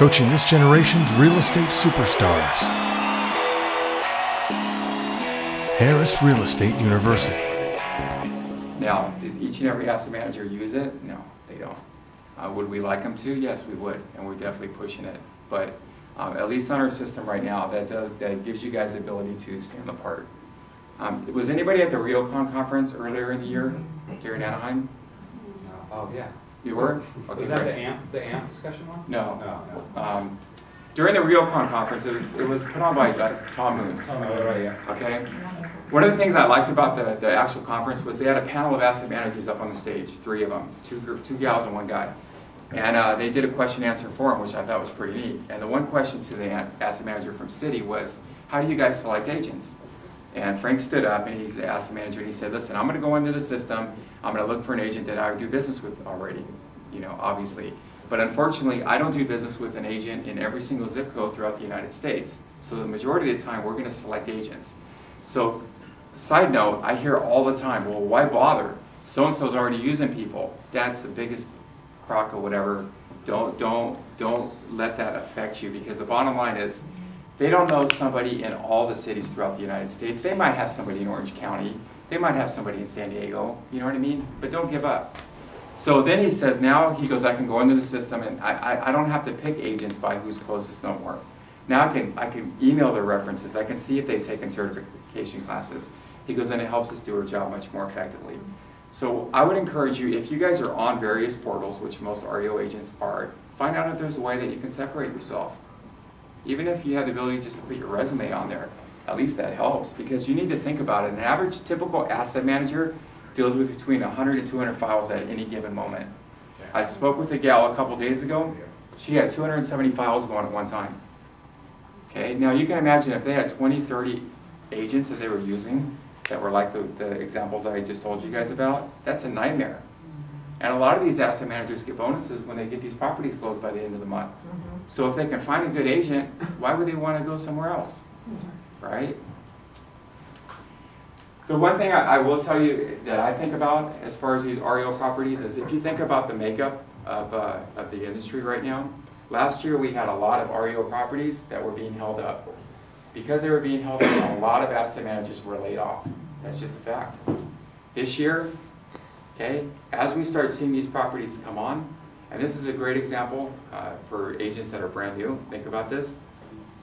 coaching this generation's real estate superstars. Harris Real Estate University. Now, does each and every asset manager use it? No, they don't. Would we like them to? Yes, we would, and we're definitely pushing it. But at least on our system right now, that gives you guys the ability to stand apart. Was anybody at the RioCon conference earlier in the year here in Anaheim? Oh, yeah. You were? Okay, Was that great. the AMP discussion one? No. No. During the RioCon conference, it was put on by Tom Moon. Oh, right, yeah. Okay. One of the things I liked about the actual conference was they had a panel of asset managers up on the stage, 3 of them, two gals and 1 guy. And they did a question and answer forum, which I thought was pretty neat. And the one question to the asset manager from Citi was, how do you guys select agents? And Frank stood up and he's the asset manager and he said, listen, I'm going to go into the system, I'm going to look for an agent that I do business with already, you know, obviously. But unfortunately, I don't do business with an agent in every single zip code throughout the United States. So the majority of the time, we're going to select agents. So, side note, I hear all the time, well, why bother? So-and-so's already using people. That's the biggest crock or whatever. Don't let that affect you, because the bottom line is, they don't know somebody in all the cities throughout the United States. They might have somebody in Orange County. They might have somebody in San Diego. You know what I mean? But don't give up. So then he says, now he goes, I can go into the system and I don't have to pick agents by who's closest no more. Now I can email their references. I can see if they've taken certification classes. He goes, and it helps us do our job much more effectively. So I would encourage you, if you guys are on various portals, which most REO agents are, find out if there's a way that you can separate yourself. Even if you have the ability just to put your resume on there, at least that helps, because you need to think about it. An average typical asset manager deals with between 100 and 200 files at any given moment. I spoke with a gal a couple days ago. She had 270 files going at one time. Okay, now you can imagine if they had 20, 30 agents that they were using that were like the examples I just told you guys about, that's a nightmare. And a lot of these asset managers get bonuses when they get these properties closed by the end of the month. So if they can find a good agent, why would they want to go somewhere else, right? The one thing I will tell you that I think about as far as these REO properties is if you think about the makeup of the industry right now, last year we had a lot of REO properties that were being held up. Because they were being held up, a lot of asset managers were laid off. That's just a fact. This year, okay, as we start seeing these properties come on, and this is a great example for agents that are brand new, think about this.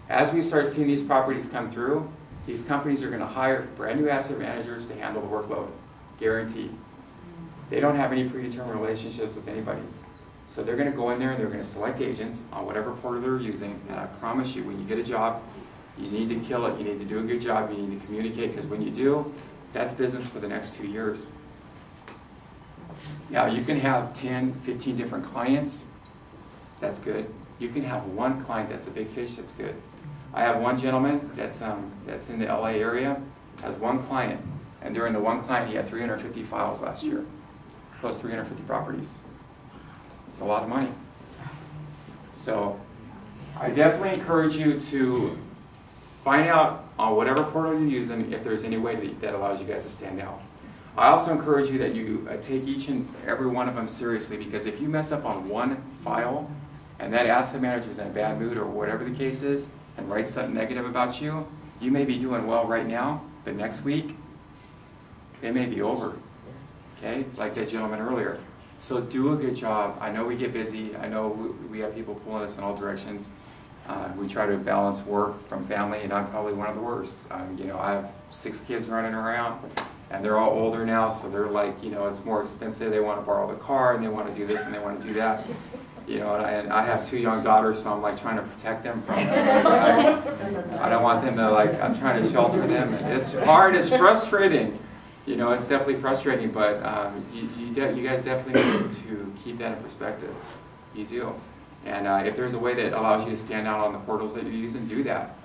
As we start seeing these properties come through, these companies are going to hire brand new asset managers to handle the workload, guaranteed. They don't have any predetermined relationships with anybody. So they're going to go in there and they're going to select agents on whatever portal they're using, and I promise you, when you get a job, you need to kill it, you need to do a good job, you need to communicate, because when you do, that's business for the next 2 years. Now, you can have 10, 15 different clients, that's good. You can have one client that's a big fish, that's good. I have one gentleman that's in the LA area, has one client, and during the one client he had 350 files last year, close to 350 properties. It's a lot of money. So, I definitely encourage you to find out on whatever portal you're using if there's any way that allows you guys to stand out. I also encourage you that you take each and every one of them seriously, because if you mess up on one file and that asset manager is in a bad mood or whatever the case is and writes something negative about you, you may be doing well right now, but next week it may be over, okay, like that gentleman earlier. So do a good job. I know we get busy. I know we have people pulling us in all directions. We try to balance work from family, and I'm probably one of the worst. You know, I have 6 kids running around, and they're all older now, so they're like, you know, it's more expensive. They want to borrow the car, and they want to do this, and they want to do that. You know, and I have 2 young daughters, so I'm like trying to protect them from I don't want them to, like, I'm trying to shelter them. It's hard, it's frustrating. You know, it's definitely frustrating, but you guys definitely need to keep that in perspective. You do. And if there's a way that allows you to stand out on the portals that you're using, do that.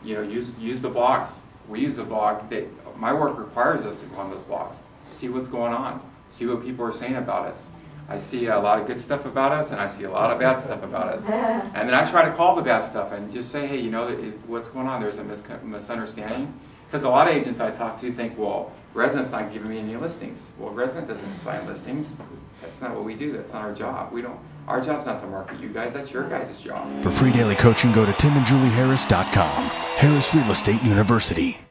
You know, use the blogs. We use the blog. My work requires us to go on those blogs, see what's going on, see what people are saying about us. I see a lot of good stuff about us, and I see a lot of bad stuff about us. And then I try to call the bad stuff and just say, hey, you know, what's going on? There's a misunderstanding. Because a lot of agents I talk to think, well, Resident's not giving me any listings. Well, Resident doesn't assign listings. That's not what we do. That's not our job. We Our job's not to market you guys, that's your guys' job. For free daily coaching, go to timandjulieharris.com. Harris Real Estate University.